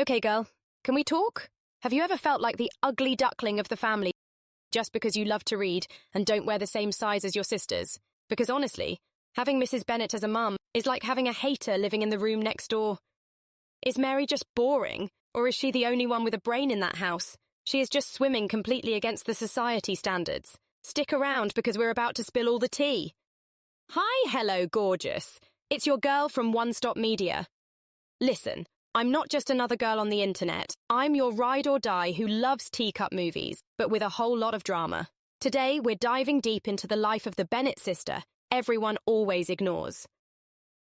Okay, girl, can we talk? Have you ever felt like the ugly duckling of the family just because you love to read and don't wear the same size as your sisters? Because honestly, having Mrs. Bennett as a mum is like having a hater living in the room next door. Is Mary just boring, or is she the only one with a brain in that house? She is just swimming completely against the society standards. Stick around because we're about to spill all the tea. Hi, hello, gorgeous. It's your girl from One Stop Media. Listen, I'm not just another girl on the internet. I'm your ride or die who loves teacup movies, but with a whole lot of drama. Today, we're diving deep into the life of the Bennett sister everyone always ignores.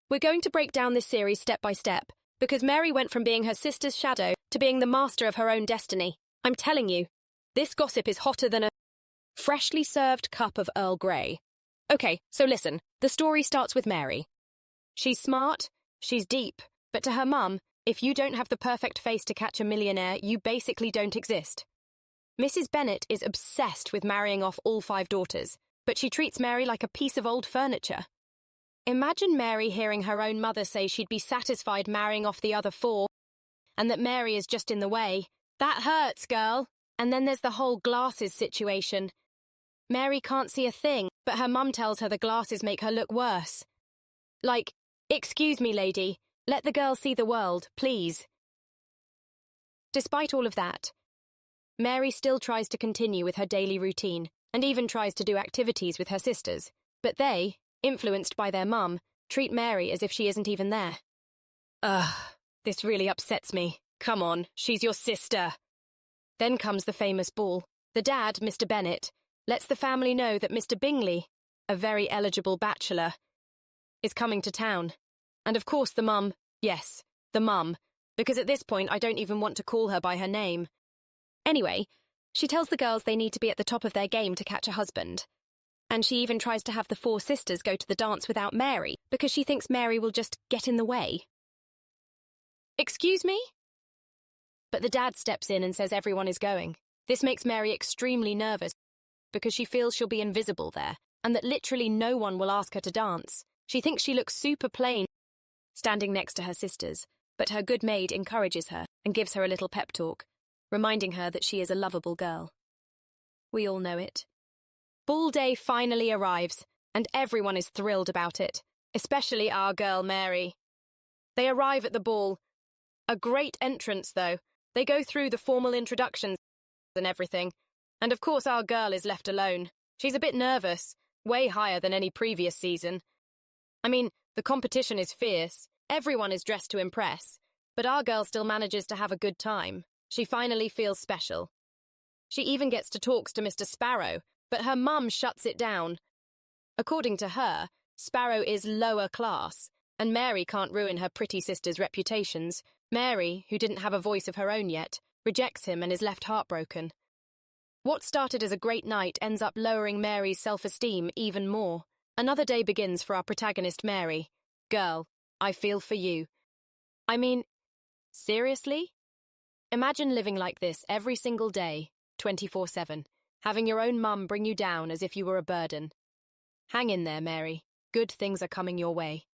We're going to break down this series step by step, because Mary went from being her sister's shadow to being the master of her own destiny. I'm telling you, this gossip is hotter than a freshly served cup of Earl Grey. Okay, so listen, the story starts with Mary. She's smart, she's deep, but to her mum, if you don't have the perfect face to catch a millionaire, you basically don't exist. Mrs. Bennett is obsessed with marrying off all 5 daughters, but she treats Mary like a piece of old furniture. Imagine Mary hearing her own mother say she'd be satisfied marrying off the other 4, and that Mary is just in the way. That hurts, girl. And then there's the whole glasses situation. Mary can't see a thing, but her mum tells her the glasses make her look worse. Like, excuse me, lady, let the girl see the world, please. Despite all of that, Mary still tries to continue with her daily routine, and even tries to do activities with her sisters, but they, influenced by their mum, treat Mary as if she isn't even there. Ugh, this really upsets me. Come on, she's your sister. Then comes the famous ball. The dad, Mr. Bennett, lets the family know that Mr. Bingley, a very eligible bachelor, is coming to town. And of course the mum, yes, the mum, because at this point I don't even want to call her by her name. Anyway, she tells the girls they need to be at the top of their game to catch a husband. And she even tries to have the 4 sisters go to the dance without Mary, because she thinks Mary will just get in the way. Excuse me? But the dad steps in and says everyone is going. This makes Mary extremely nervous, because she feels she'll be invisible there, and that literally no one will ask her to dance. She thinks she looks super plain, standing next to her sisters, but her good maid encourages her and gives her a little pep talk, reminding her that she is a lovable girl. We all know it. Ball day finally arrives, and everyone is thrilled about it, especially our girl Mary. They arrive at the ball. A great entrance, though. They go through the formal introductions and everything, and of course our girl is left alone. She's a bit nervous, way higher than any previous season. I mean, the competition is fierce, everyone is dressed to impress, but our girl still manages to have a good time. She finally feels special. She even gets to talk to Mr. Sparrow, but her mum shuts it down. According to her, Sparrow is lower class, and Mary can't ruin her pretty sister's reputations. Mary, who didn't have a voice of her own yet, rejects him and is left heartbroken. What started as a great night ends up lowering Mary's self-esteem even more. Another day begins for our protagonist Mary. Girl, I feel for you. I mean, seriously? Imagine living like this every single day, 24/7, having your own mum bring you down as if you were a burden. Hang in there, Mary. Good things are coming your way.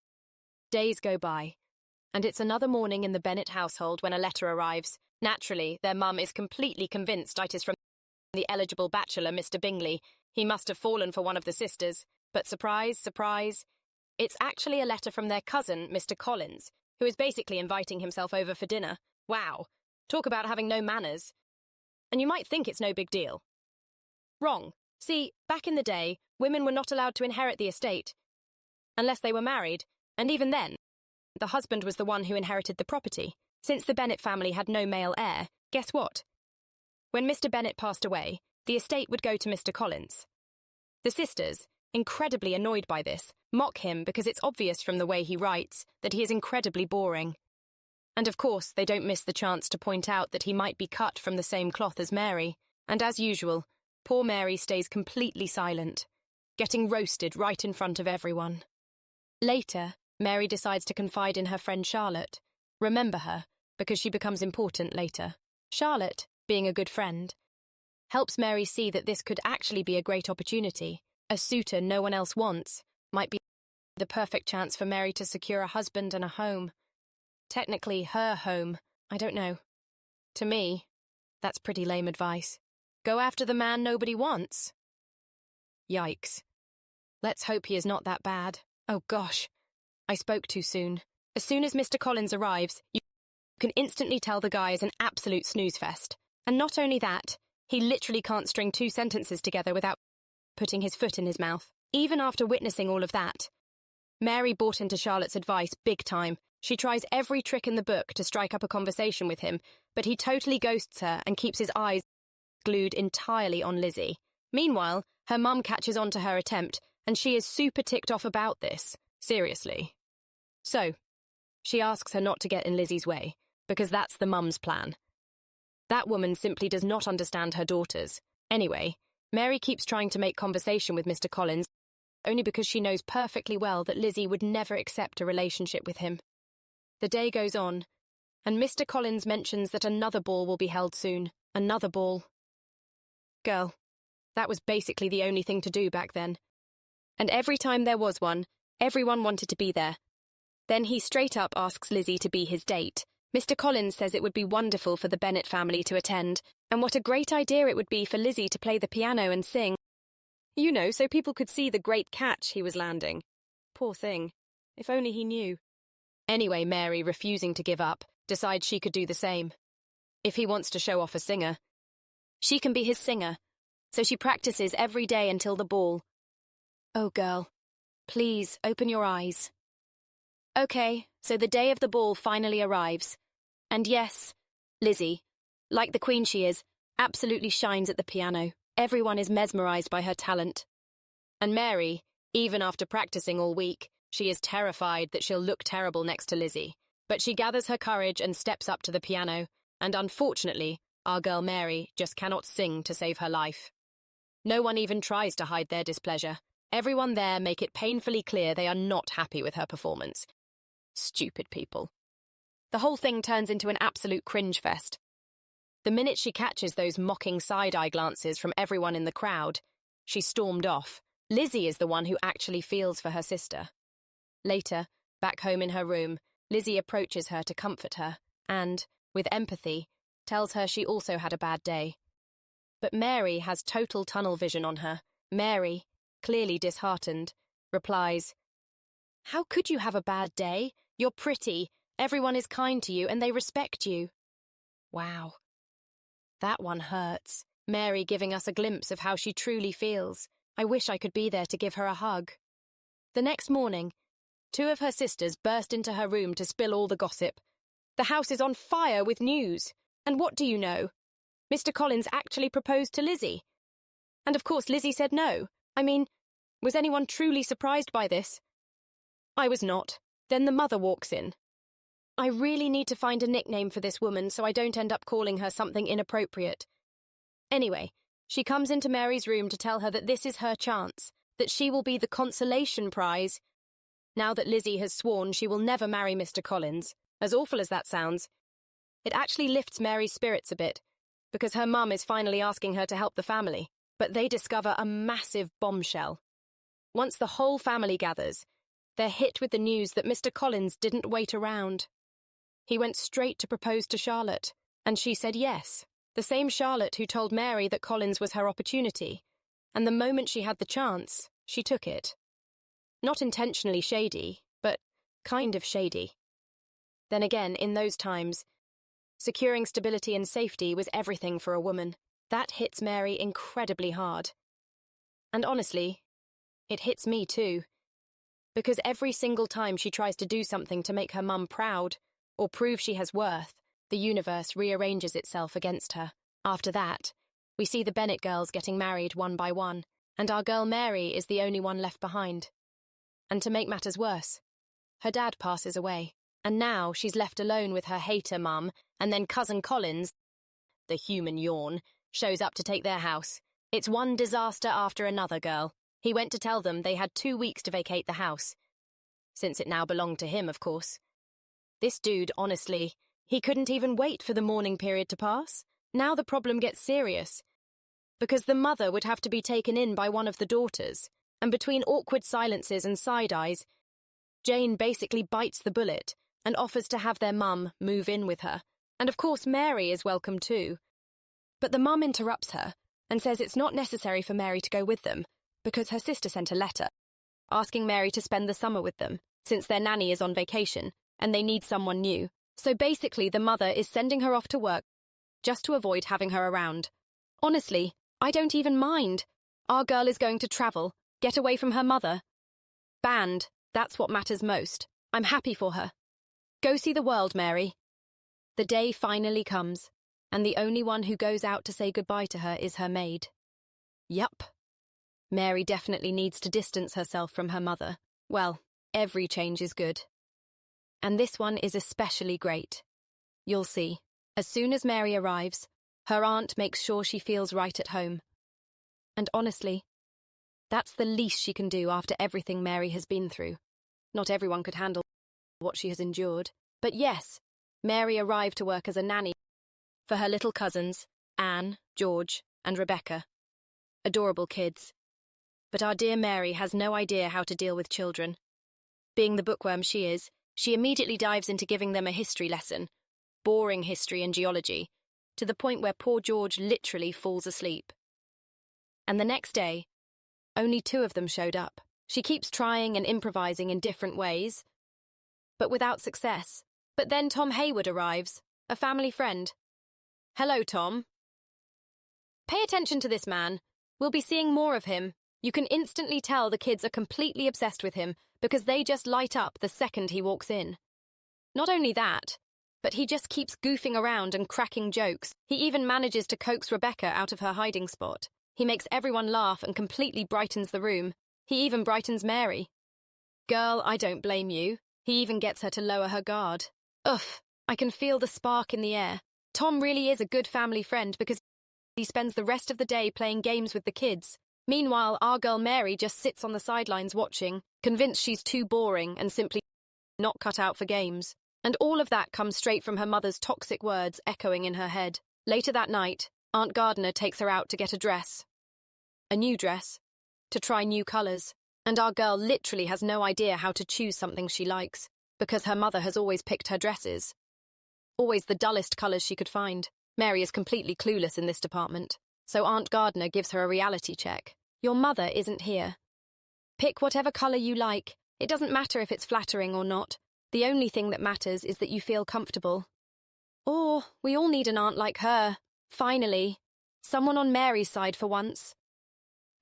Days go by, and it's another morning in the Bennett household when a letter arrives. Naturally, their mum is completely convinced it is from the eligible bachelor, Mr. Bingley. He must have fallen for one of the sisters. But surprise, surprise, it's actually a letter from their cousin, Mr. Collins, who is basically inviting himself over for dinner. Wow, talk about having no manners. And you might think it's no big deal. Wrong. See, back in the day, women were not allowed to inherit the estate, unless they were married, and even then, the husband was the one who inherited the property. Since the Bennett family had no male heir, guess what? When Mr. Bennett passed away, the estate would go to Mr. Collins. The sisters, incredibly annoyed by this, mock him because it's obvious from the way he writes that he is incredibly boring. And of course, they don't miss the chance to point out that he might be cut from the same cloth as Mary, and as usual, poor Mary stays completely silent, getting roasted right in front of everyone. Later, Mary decides to confide in her friend Charlotte. Remember her, because she becomes important later. Charlotte, being a good friend, helps Mary see that this could actually be a great opportunity. A suitor no one else wants might be the perfect chance for Mary to secure a husband and a home. Technically her home, I don't know. To me, that's pretty lame advice. Go after the man nobody wants. Yikes. Let's hope he is not that bad. Oh gosh, I spoke too soon. As soon as Mr. Collins arrives, you can instantly tell the guy is an absolute snooze fest. And not only that, he literally can't string 2 sentences together without putting his foot in his mouth. Even after witnessing all of that, Mary bought into Charlotte's advice big time. She tries every trick in the book to strike up a conversation with him, but he totally ghosts her and keeps his eyes glued entirely on Lizzie. Meanwhile, her mum catches on to her attempt, and she is super ticked off about this. Seriously. So, she asks her not to get in Lizzie's way, because that's the mum's plan. That woman simply does not understand her daughters. Anyway, Mary keeps trying to make conversation with Mr. Collins, only because she knows perfectly well that Lizzie would never accept a relationship with him. The day goes on, and Mr. Collins mentions that another ball will be held soon. Another ball. Girl, that was basically the only thing to do back then. And every time there was one, everyone wanted to be there. Then he straight up asks Lizzie to be his date. Mr. Collins says it would be wonderful for the Bennett family to attend, and what a great idea it would be for Lizzie to play the piano and sing. You know, so people could see the great catch he was landing. Poor thing. If only he knew. Anyway, Mary, refusing to give up, decides she could do the same. If he wants to show off a singer, she can be his singer. So she practices every day until the ball. Oh, girl, please open your eyes. Okay, so the day of the ball finally arrives. And yes, Lizzie, like the queen she is, absolutely shines at the piano. Everyone is mesmerized by her talent. And Mary, even after practicing all week, she is terrified that she'll look terrible next to Lizzie. But she gathers her courage and steps up to the piano, and unfortunately, our girl Mary just cannot sing to save her life. No one even tries to hide their displeasure. Everyone there make it painfully clear they are not happy with her performance. Stupid people. The whole thing turns into an absolute cringe fest. The minute she catches those mocking side-eye glances from everyone in the crowd, she stormed off. Lizzie is the one who actually feels for her sister. Later, back home in her room, Lizzie approaches her to comfort her and, with empathy, tells her she also had a bad day. But Mary has total tunnel vision on her. Mary, clearly disheartened, replies, "How could you have a bad day? You're pretty, everyone is kind to you, and they respect you." Wow. That one hurts. Mary giving us a glimpse of how she truly feels. I wish I could be there to give her a hug. The next morning, 2 of her sisters burst into her room to spill all the gossip. The house is on fire with news. And what do you know? Mr. Collins actually proposed to Lizzie. And of course Lizzie said no. I mean, was anyone truly surprised by this? I was not. Then the mother walks in. I really need to find a nickname for this woman so I don't end up calling her something inappropriate. Anyway, she comes into Mary's room to tell her that this is her chance, that she will be the consolation prize. Now that Lizzie has sworn she will never marry Mr. Collins, as awful as that sounds, it actually lifts Mary's spirits a bit, because her mum is finally asking her to help the family, but they discover a massive bombshell. Once the whole family gathers, they're hit with the news that Mr. Collins didn't wait around. He went straight to propose to Charlotte, and she said yes, the same Charlotte who told Mary that Collins was her opportunity, and the moment she had the chance, she took it. Not intentionally shady, but kind of shady. Then again, in those times, securing stability and safety was everything for a woman. That hits Mary incredibly hard. And honestly, it hits me too. Because every single time she tries to do something to make her mum proud, or prove she has worth, the universe rearranges itself against her. After that, we see the Bennett girls getting married one by one, and our girl Mary is the only one left behind. And to make matters worse, her dad passes away, and now she's left alone with her hater mum, and then cousin Collins, the human yawn, shows up to take their house. It's one disaster after another, girl. He went to tell them they had 2 weeks to vacate the house. Since it now belonged to him, of course. This dude, honestly, he couldn't even wait for the mourning period to pass. Now the problem gets serious. Because the mother would have to be taken in by one of the daughters, and between awkward silences and side-eyes, Jane basically bites the bullet and offers to have their mum move in with her. And of course Mary is welcome too. But the mum interrupts her and says it's not necessary for Mary to go with them because her sister sent a letter asking Mary to spend the summer with them since their nanny is on vacation and they need someone new. So basically the mother is sending her off to work just to avoid having her around. Honestly, I don't even mind. Our girl is going to travel, get away from her mother. Banned, that's what matters most. I'm happy for her. Go see the world, Mary. The day finally comes, and the only one who goes out to say goodbye to her is her maid. Yup. Mary definitely needs to distance herself from her mother. Well, every change is good. And this one is especially great. You'll see. As soon as Mary arrives, her aunt makes sure she feels right at home. And honestly, that's the least she can do after everything Mary has been through. Not everyone could handle what she has endured. But yes, Mary arrived to work as a nanny for her little cousins, Anne, George, and Rebecca. Adorable kids. But our dear Mary has no idea how to deal with children. Being the bookworm she is, she immediately dives into giving them a history lesson, boring history and geology, to the point where poor George literally falls asleep. And the next day, only 2 of them showed up. She keeps trying and improvising in different ways, but without success. But then Tom Hayward arrives, a family friend. Hello, Tom. Pay attention to this man. We'll be seeing more of him. You can instantly tell the kids are completely obsessed with him because they just light up the second he walks in. Not only that, but he just keeps goofing around and cracking jokes. He even manages to coax Rebecca out of her hiding spot. He makes everyone laugh and completely brightens the room. He even brightens Mary. Girl, I don't blame you. He even gets her to lower her guard. Ugh, I can feel the spark in the air. Tom really is a good family friend because he spends the rest of the day playing games with the kids. Meanwhile, our girl Mary just sits on the sidelines watching, convinced she's too boring and simply not cut out for games. And all of that comes straight from her mother's toxic words echoing in her head. Later that night, Aunt Gardner takes her out to get a dress. A new dress. To try new colours. And our girl literally has no idea how to choose something she likes, because her mother has always picked her dresses. Always the dullest colours she could find. Mary is completely clueless in this department. So Aunt Gardner gives her a reality check. Your mother isn't here. Pick whatever colour you like. It doesn't matter if it's flattering or not. The only thing that matters is that you feel comfortable. Or we all need an aunt like her. Finally. Someone on Mary's side for once.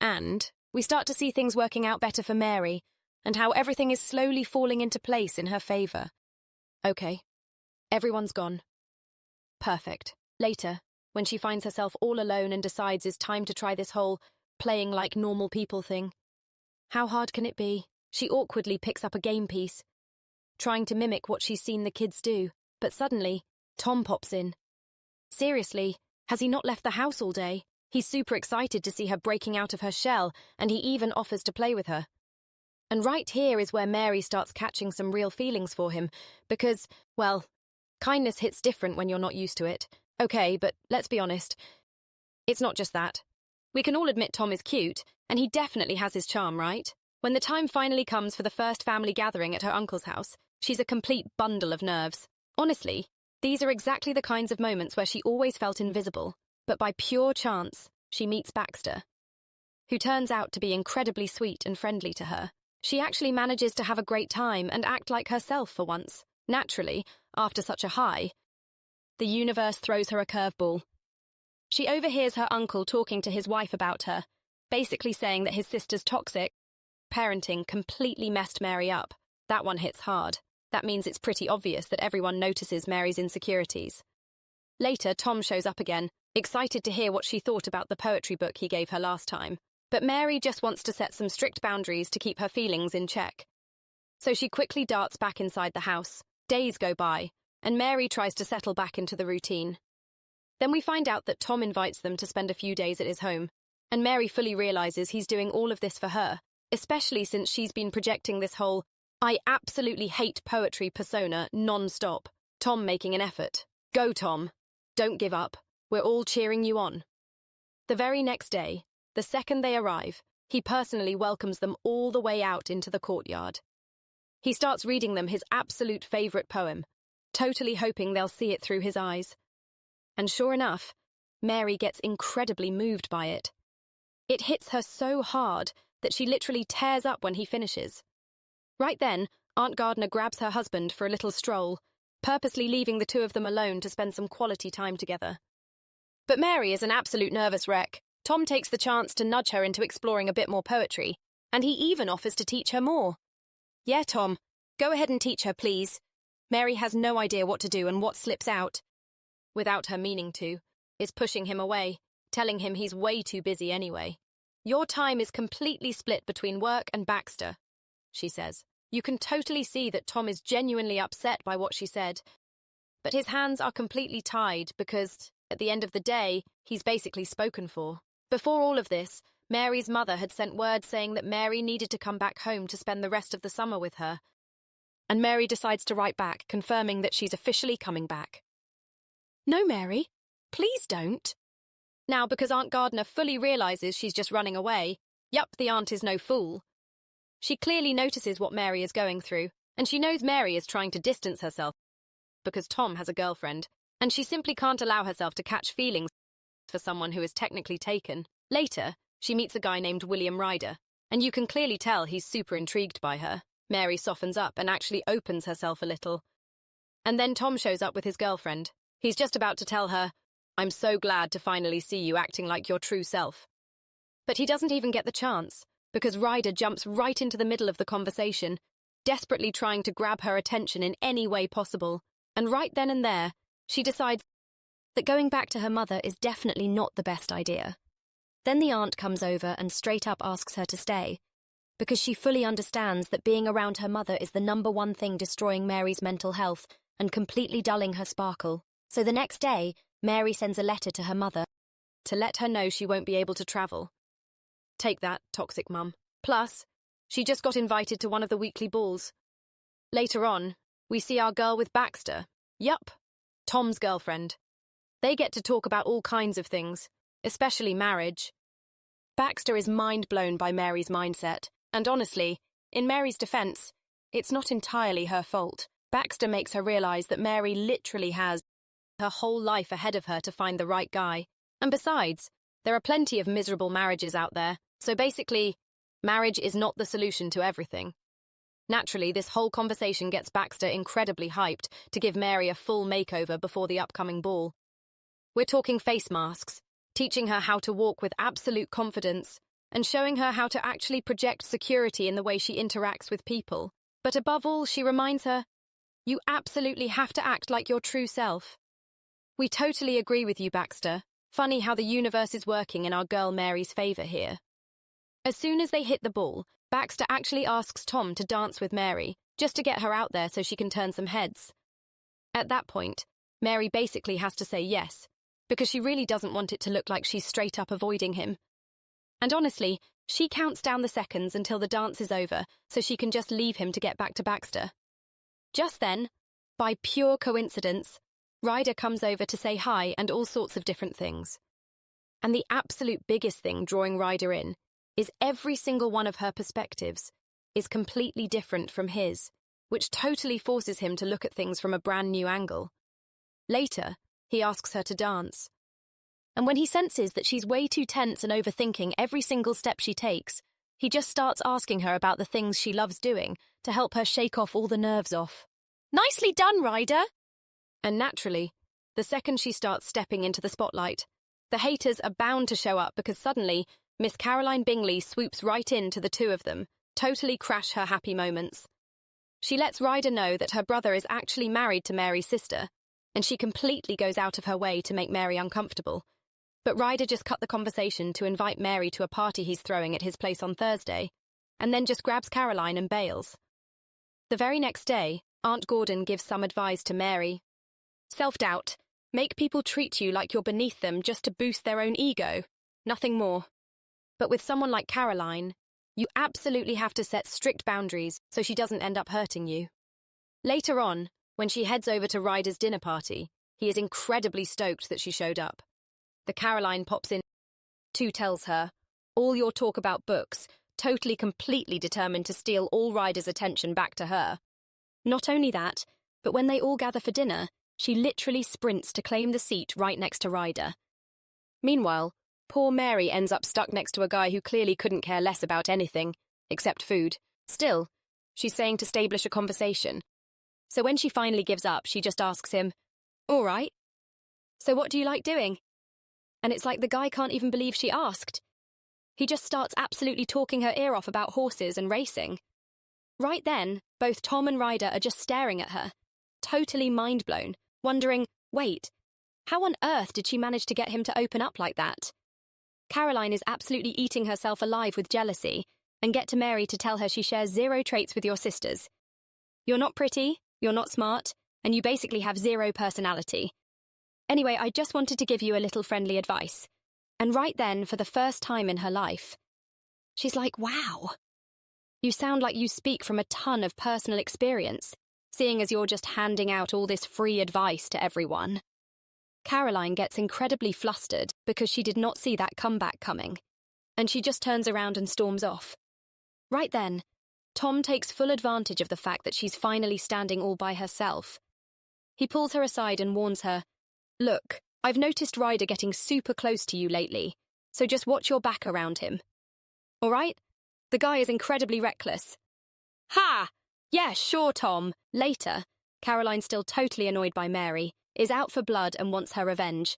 And we start to see things working out better for Mary, and how everything is slowly falling into place in her favour. Okay. Everyone's gone. Perfect. Later, when she finds herself all alone and decides it's time to try this whole playing like normal people thing. How hard can it be? She awkwardly picks up a game piece, trying to mimic what she's seen the kids do, but suddenly, Tom pops in. Seriously, has he not left the house all day? He's super excited to see her breaking out of her shell, and he even offers to play with her. And right here is where Mary starts catching some real feelings for him, because, well, kindness hits different when you're not used to it. Okay, but let's be honest. It's not just that. We can all admit Tom is cute, and he definitely has his charm, right? When the time finally comes for the first family gathering at her uncle's house, she's a complete bundle of nerves. Honestly, these are exactly the kinds of moments where she always felt invisible, but by pure chance, she meets Baxter, who turns out to be incredibly sweet and friendly to her. She actually manages to have a great time and act like herself for once. Naturally, after such a high, the universe throws her a curveball. She overhears her uncle talking to his wife about her, basically saying that his sister's toxic parenting completely messed Mary up. That one hits hard. That means it's pretty obvious that everyone notices Mary's insecurities. Later, Tom shows up again, excited to hear what she thought about the poetry book he gave her last time. But Mary just wants to set some strict boundaries to keep her feelings in check. So she quickly darts back inside the house. Days go by, and Mary tries to settle back into the routine. Then we find out that Tom invites them to spend a few days at his home, and Mary fully realizes he's doing all of this for her, especially since she's been projecting this whole I absolutely hate poetry persona non-stop. Tom making an effort. Go, Tom. Don't give up. We're all cheering you on. The very next day, the second they arrive, he personally welcomes them all the way out into the courtyard. He starts reading them his absolute favourite poem, totally hoping they'll see it through his eyes. And sure enough, Mary gets incredibly moved by it. It hits her so hard that she literally tears up when he finishes. Right then, Aunt Gardner grabs her husband for a little stroll, purposely leaving the two of them alone to spend some quality time together. But Mary is an absolute nervous wreck. Tom takes the chance to nudge her into exploring a bit more poetry, and he even offers to teach her more. Yeah, Tom, go ahead and teach her, please. Mary has no idea what to do and what slips out, without her meaning to, is pushing him away, telling him he's way too busy anyway. Your time is completely split between work and Baxter, she says. You can totally see that Tom is genuinely upset by what she said, but his hands are completely tied because, at the end of the day, he's basically spoken for. Before all of this, Mary's mother had sent word saying that Mary needed to come back home to spend the rest of the summer with her, and Mary decides to write back, confirming that she's officially coming back. No, Mary, please don't. Now, because Aunt Gardner fully realizes she's just running away, yup, the aunt is no fool. She clearly notices what Mary is going through, and she knows Mary is trying to distance herself because Tom has a girlfriend, and she simply can't allow herself to catch feelings for someone who is technically taken. Later, she meets a guy named William Ryder, and you can clearly tell he's super intrigued by her. Mary softens up and actually opens herself a little. And then Tom shows up with his girlfriend. He's just about to tell her, "I'm so glad to finally see you acting like your true self." But he doesn't even get the chance, because Ryder jumps right into the middle of the conversation, desperately trying to grab her attention in any way possible. And right then and there, she decides that going back to her mother is definitely not the best idea. Then the aunt comes over and straight up asks her to stay, because she fully understands that being around her mother is the number one thing destroying Mary's mental health and completely dulling her sparkle. So the next day, Mary sends a letter to her mother to let her know she won't be able to travel. Take that, toxic mum. Plus, she just got invited to one of the weekly balls. Later on, we see our girl with Baxter. Yup, Tom's girlfriend. They get to talk about all kinds of things, especially marriage. Baxter is mind-blown by Mary's mindset, and honestly, in Mary's defense, it's not entirely her fault. Baxter makes her realize that Mary literally has her whole life ahead of her to find the right guy. And besides, there are plenty of miserable marriages out there, so basically, marriage is not the solution to everything. Naturally, this whole conversation gets Baxter incredibly hyped to give Mary a full makeover before the upcoming ball. We're talking face masks, teaching her how to walk with absolute confidence, and showing her how to actually project security in the way she interacts with people. But above all, she reminds her, you absolutely have to act like your true self. We totally agree with you, Baxter. Funny how the universe is working in our girl Mary's favor here. As soon as they hit the ball, Baxter actually asks Tom to dance with Mary, just to get her out there so she can turn some heads. At that point, Mary basically has to say yes, because she really doesn't want it to look like she's straight up avoiding him. And honestly, she counts down the seconds until the dance is over so she can just leave him to get back to Baxter. Just then, by pure coincidence, Ryder comes over to say hi and all sorts of different things. And the absolute biggest thing drawing Ryder in is every single one of her perspectives is completely different from his, which totally forces him to look at things from a brand new angle. Later, he asks her to dance. And when he senses that she's way too tense and overthinking every single step she takes, he just starts asking her about the things she loves doing to help her shake off all the nerves off. Nicely done, Ryder! And naturally, the second she starts stepping into the spotlight, the haters are bound to show up because suddenly, Miss Caroline Bingley swoops right into the two of them, totally crash her happy moments. She lets Ryder know that her brother is actually married to Mary's sister, and she completely goes out of her way to make Mary uncomfortable. But Ryder just cut the conversation to invite Mary to a party he's throwing at his place on Thursday, and then just grabs Caroline and bails. The very next day, Aunt Gordon gives some advice to Mary. Self-doubt. Make people treat you like you're beneath them just to boost their own ego. Nothing more. But with someone like Caroline, you absolutely have to set strict boundaries so she doesn't end up hurting you. Later on, when she heads over to Ryder's dinner party, he is incredibly stoked that she showed up. The Caroline pops in, too tells her, all your talk about books, totally completely determined to steal all Ryder's attention back to her. Not only that, But when they all gather for dinner, she literally sprints to claim the seat right next to Ryder. Meanwhile, poor Mary ends up stuck next to a guy who clearly couldn't care less about anything, except food. Still, she's saying to establish a conversation. So when she finally gives up, she just asks him, "All right. So what do you like doing?" And it's like the guy can't even believe she asked. He just starts absolutely talking her ear off about horses and racing. Right then, both Tom and Ryder are just staring at her, totally mind-blown, wondering, wait, how on earth did she manage to get him to open up like that? Caroline is absolutely eating herself alive with jealousy and get to Mary to tell her she shares 0 traits with your sisters. You're not pretty, you're not smart, and you basically have 0 personality. Anyway, I just wanted to give you a little friendly advice. And right then, for the first time in her life, she's like, wow. You sound like you speak from a ton of personal experience, seeing as you're just handing out all this free advice to everyone. Caroline gets incredibly flustered because she did not see that comeback coming, and she just turns around and storms off. Right then, Tom takes full advantage of the fact that she's finally standing all by herself. He pulls her aside and warns her, "Look, I've noticed Ryder getting super close to you lately, so just watch your back around him. All right? The guy is incredibly reckless." Ha! Yeah, sure, Tom. Later, Caroline, still totally annoyed by Mary, is out for blood and wants her revenge.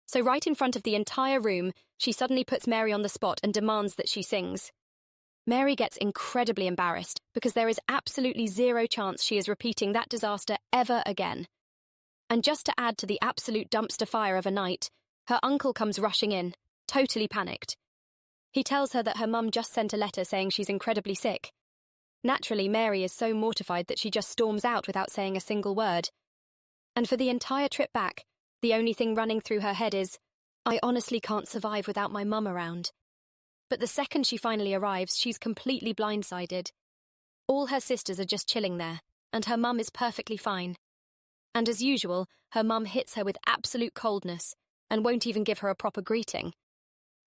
So right in front of the entire room, she suddenly puts Mary on the spot and demands that she sings. Mary gets incredibly embarrassed because there is absolutely 0 chance she is repeating that disaster ever again. And just to add to the absolute dumpster fire of a night, her uncle comes rushing in, totally panicked. He tells her that her mum just sent a letter saying she's incredibly sick. Naturally, Mary is so mortified that she just storms out without saying a single word. And for the entire trip back, the only thing running through her head is, "I honestly can't survive without my mum around." But the second she finally arrives, she's completely blindsided. All her sisters are just chilling there, and her mum is perfectly fine. And as usual, her mum hits her with absolute coldness and won't even give her a proper greeting.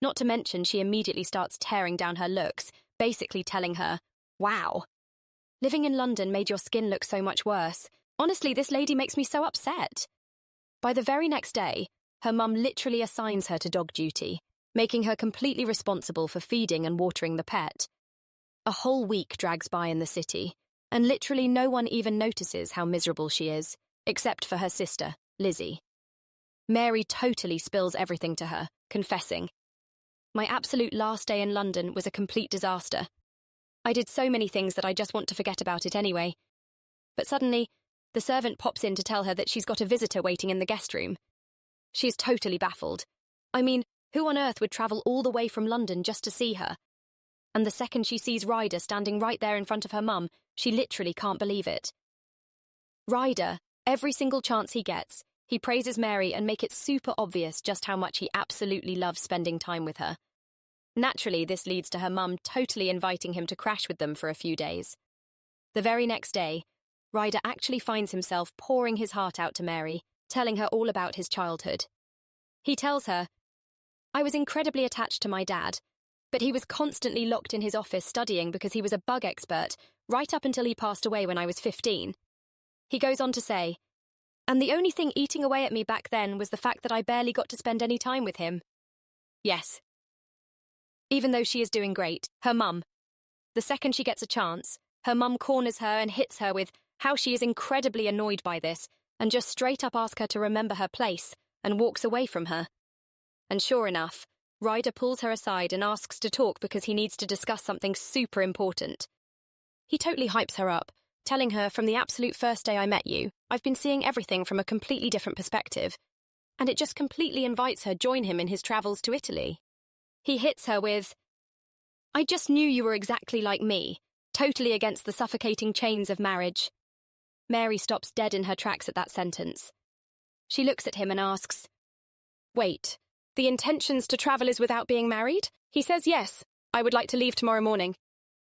Not to mention she immediately starts tearing down her looks, basically telling her, "Wow. Living in London made your skin look so much worse. Honestly, this lady makes me so upset." By the very next day, her mum literally assigns her to dog duty, making her completely responsible for feeding and watering the pet. A whole week drags by in the city, and literally no one even notices how miserable she is, except for her sister, Lizzie. Mary totally spills everything to her, confessing, "My absolute last day in London was a complete disaster. I did so many things that I just want to forget about it anyway." But suddenly, the servant pops in to tell her that she's got a visitor waiting in the guest room. She is totally baffled. I mean, who on earth would travel all the way from London just to see her? And the second she sees Ryder standing right there in front of her mum, she literally can't believe it. Ryder, every single chance he gets, he praises Mary and makes it super obvious just how much he absolutely loves spending time with her. Naturally, this leads to her mum totally inviting him to crash with them for a few days. The very next day, Ryder actually finds himself pouring his heart out to Mary, telling her all about his childhood. He tells her, "I was incredibly attached to my dad, but he was constantly locked in his office studying because he was a bug expert right up until he passed away when I was 15. He goes on to say, "And the only thing eating away at me back then was the fact that I barely got to spend any time with him." Yes. Even though she is doing great, her mum. The second she gets a chance, her mum corners her and hits her with how she is incredibly annoyed by this and just straight up asks her to remember her place and walks away from her. And sure enough, Ryder pulls her aside and asks to talk because he needs to discuss something super important. He totally hypes her up, telling her, "From the absolute first day I met you, I've been seeing everything from a completely different perspective." And it just completely invites her join him in his travels to Italy. He hits her with, "I just knew you were exactly like me, totally against the suffocating chains of marriage." Mary stops dead in her tracks at that sentence. She looks at him and asks, "Wait, the intentions to travel is without being married?" He says, "Yes, I would like to leave tomorrow morning."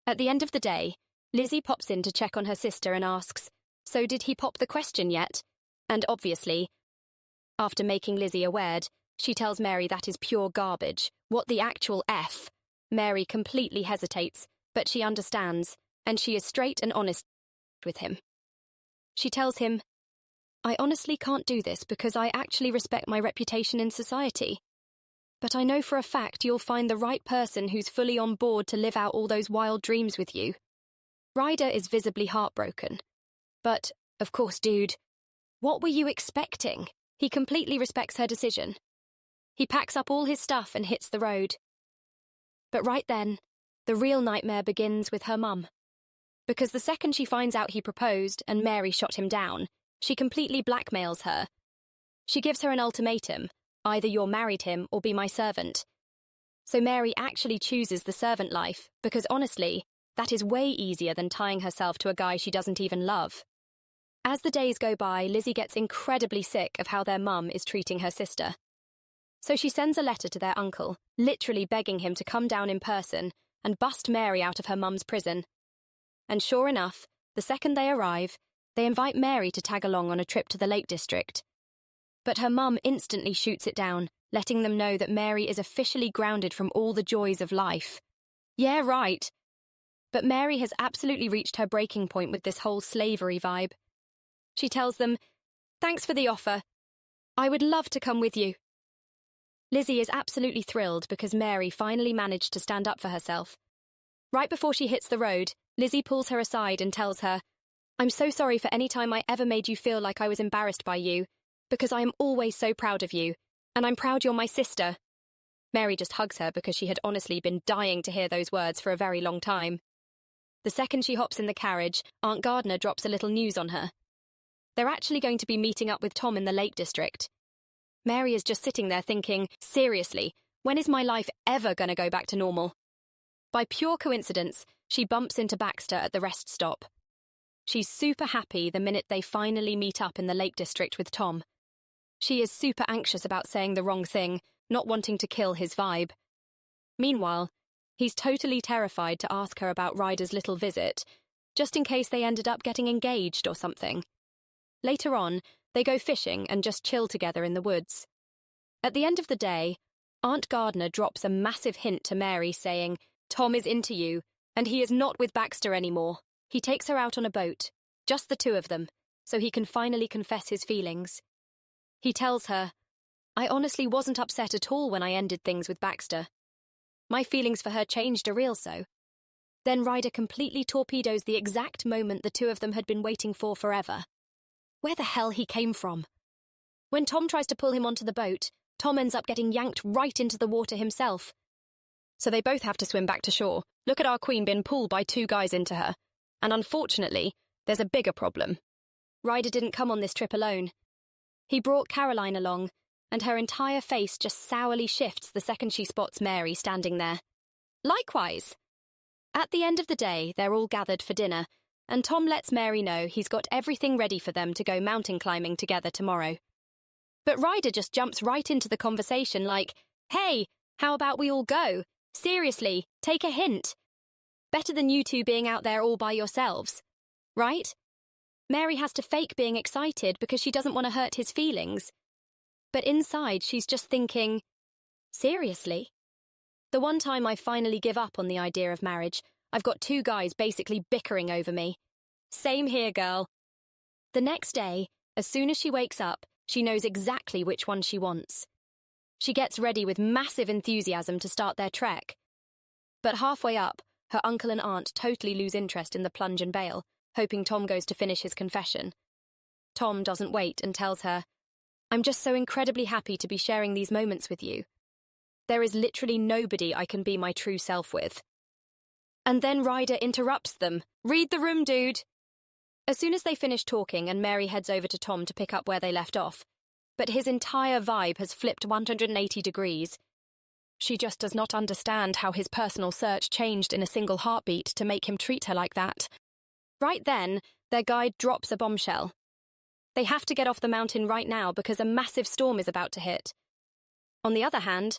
At the end of the day, Lizzie pops in to check on her sister and asks, "So did he pop the question yet?" And obviously, after making Lizzie aware, she tells Mary that is pure garbage. What the actual F? Mary completely hesitates, but she understands, and she is straight and honest with him. She tells him, "I honestly can't do this because I actually respect my reputation in society. But I know for a fact you'll find the right person who's fully on board to live out all those wild dreams with you." Ryder is visibly heartbroken. But, of course, dude, what were you expecting? He completely respects her decision. He packs up all his stuff and hits the road. But right then, the real nightmare begins with her mum. Because the second she finds out he proposed and Mary shot him down, she completely blackmails her. She gives her an ultimatum: either you're married him or be my servant. So Mary actually chooses the servant life because, honestly, that is way easier than tying herself to a guy she doesn't even love. As the days go by, Lizzie gets incredibly sick of how their mum is treating her sister. So she sends a letter to their uncle, literally begging him to come down in person and bust Mary out of her mum's prison. And sure enough, the second they arrive, they invite Mary to tag along on a trip to the Lake District. But her mum instantly shoots it down, letting them know that Mary is officially grounded from all the joys of life. Yeah, right. But Mary has absolutely reached her breaking point with this whole slavery vibe. She tells them, "Thanks for the offer. I would love to come with you." Lizzie is absolutely thrilled because Mary finally managed to stand up for herself. Right before she hits the road, Lizzie pulls her aside and tells her, "I'm so sorry for any time I ever made you feel like I was embarrassed by you, because I am always so proud of you, and I'm proud you're my sister." Mary just hugs her because she had honestly been dying to hear those words for a very long time. The second she hops in the carriage, Aunt Gardner drops a little news on her. They're actually going to be meeting up with Tom in the Lake District. Mary is just sitting there thinking, seriously, when is my life ever going to go back to normal? By pure coincidence, she bumps into Baxter at the rest stop. She's super happy the minute they finally meet up in the Lake District with Tom. She is super anxious about saying the wrong thing, not wanting to kill his vibe. Meanwhile, he's totally terrified to ask her about Ryder's little visit, just in case they ended up getting engaged or something. Later on, they go fishing and just chill together in the woods. At the end of the day, Aunt Gardner drops a massive hint to Mary saying, "Tom is into you, and he is not with Baxter anymore." He takes her out on a boat, just the two of them, so he can finally confess his feelings. He tells her, "I honestly wasn't upset at all when I ended things with Baxter. My feelings for her changed a real so." Then Ryder completely torpedoes the exact moment the two of them had been waiting for forever. Where the hell he came from. When Tom tries to pull him onto the boat, Tom ends up getting yanked right into the water himself. So they both have to swim back to shore. Look at our queen being pulled by two guys into her. And unfortunately, there's a bigger problem. Ryder didn't come on this trip alone. He brought Caroline along, and her entire face just sourly shifts the second she spots Mary standing there. Likewise. At the end of the day, they're all gathered for dinner, and Tom lets Mary know he's got everything ready for them to go mountain climbing together tomorrow. But Ryder just jumps right into the conversation like, "Hey, how about we all go? Seriously, take a hint. Better than you two being out there all by yourselves. Right?" Mary has to fake being excited because she doesn't want to hurt his feelings. But inside, she's just thinking, seriously? The one time I finally give up on the idea of marriage, I've got two guys basically bickering over me. Same here, girl. The next day, as soon as she wakes up, she knows exactly which one she wants. She gets ready with massive enthusiasm to start their trek. But halfway up, her uncle and aunt totally lose interest in the plunge and bail, hoping Tom goes to finish his confession. Tom doesn't wait and tells her, "I'm just so incredibly happy to be sharing these moments with you. There is literally nobody I can be my true self with." And then Ryder interrupts them. "Read the room, dude." As soon as they finish talking and Mary heads over to Tom to pick up where they left off, but his entire vibe has flipped 180 degrees. She just does not understand how his personal search changed in a single heartbeat to make him treat her like that. Right then, their guide drops a bombshell. They have to get off the mountain right now because a massive storm is about to hit. On the other hand,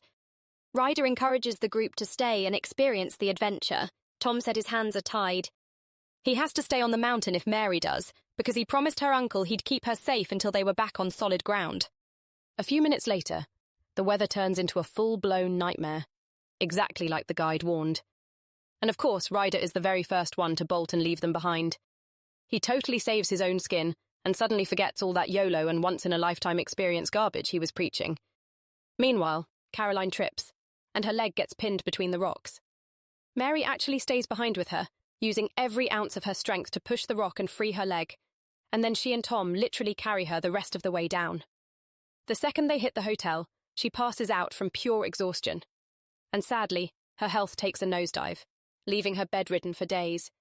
Ryder encourages the group to stay and experience the adventure. Tom said his hands are tied. He has to stay on the mountain if Mary does, because he promised her uncle he'd keep her safe until they were back on solid ground. A few minutes later, the weather turns into a full-blown nightmare, exactly like the guide warned. And of course, Ryder is the very first one to bolt and leave them behind. He totally saves his own skin, and suddenly forgets all that YOLO and once-in-a-lifetime experience garbage he was preaching. Meanwhile, Caroline trips, and her leg gets pinned between the rocks. Mary actually stays behind with her, using every ounce of her strength to push the rock and free her leg, and then she and Tom literally carry her the rest of the way down. The second they hit the hotel, she passes out from pure exhaustion. And sadly, her health takes a nosedive, leaving her bedridden for days.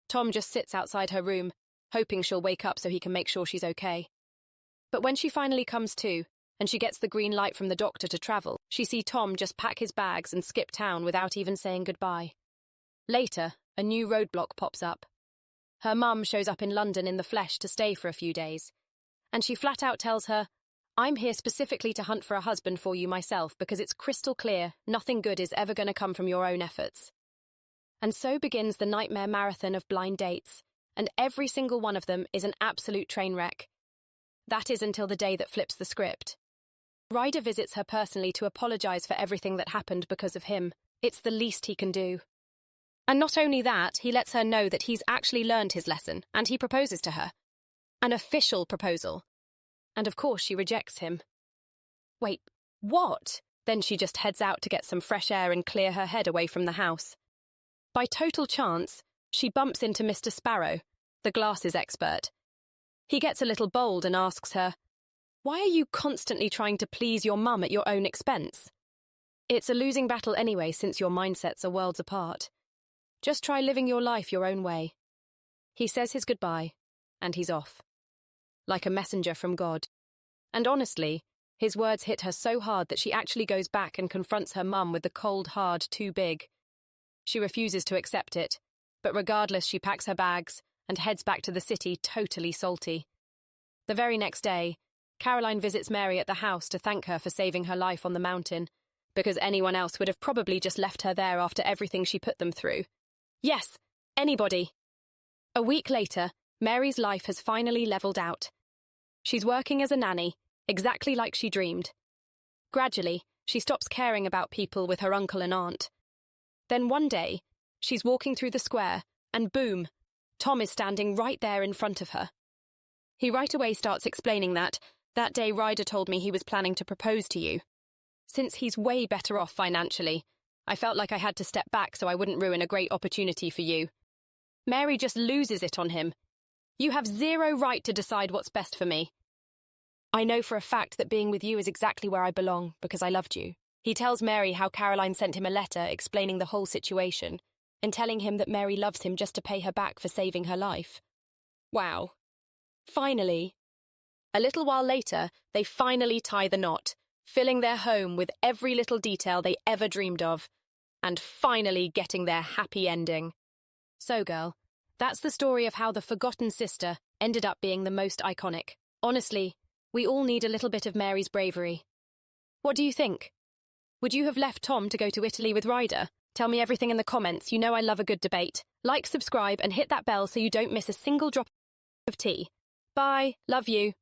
Tom just sits outside her room, hoping she'll wake up so he can make sure she's okay. But when she finally comes to, and she gets the green light from the doctor to travel, she sees Tom just pack his bags and skip town without even saying goodbye. Later, a new roadblock pops up. Her mum shows up in London in the flesh to stay for a few days, and she flat out tells her, "I'm here specifically to hunt for a husband for you myself because it's crystal clear nothing good is ever going to come from your own efforts." And so begins the nightmare marathon of blind dates, and every single one of them is an absolute train wreck. That is until the day that flips the script. Ryder visits her personally to apologise for everything that happened because of him. It's the least he can do. And not only that, he lets her know that he's actually learned his lesson, and he proposes to her. An official proposal. And of course she rejects him. Wait, what? Then she just heads out to get some fresh air and clear her head away from the house. By total chance, she bumps into Mr. Sparrow, the glasses expert. He gets a little bold and asks her, "Why are you constantly trying to please your mum at your own expense? It's a losing battle anyway since your mindsets are worlds apart. Just try living your life your own way." He says his goodbye, and he's off. Like a messenger from God. And honestly, his words hit her so hard that she actually goes back and confronts her mum with the cold, hard too big. She refuses to accept it, but regardless she packs her bags and heads back to the city totally salty. The very next day, Caroline visits Mary at the house to thank her for saving her life on the mountain, because anyone else would have probably just left her there after everything she put them through. Yes, anybody. A week later, Mary's life has finally levelled out. She's working as a nanny, exactly like she dreamed. Gradually, she stops caring about people with her uncle and aunt. Then one day, she's walking through the square, and boom, Tom is standing right there in front of her. He right away starts explaining that day Ryder told me he was planning to propose to you. Since he's way better off financially, I felt like I had to step back so I wouldn't ruin a great opportunity for you. Mary just loses it on him. "You have zero right to decide what's best for me. I know for a fact that being with you is exactly where I belong because I loved you." He tells Mary how Caroline sent him a letter explaining the whole situation and telling him that Mary loves him just to pay her back for saving her life. Wow. Finally. A little while later, they finally tie the knot, filling their home with every little detail they ever dreamed of, and finally getting their happy ending. So, girl, that's the story of how the forgotten sister ended up being the most iconic. Honestly, we all need a little bit of Mary's bravery. What do you think? Would you have left Tom to go to Italy with Ryder? Tell me everything in the comments. You know I love a good debate. Like, subscribe, and hit that bell so you don't miss a single drop of tea. Bye. Love you.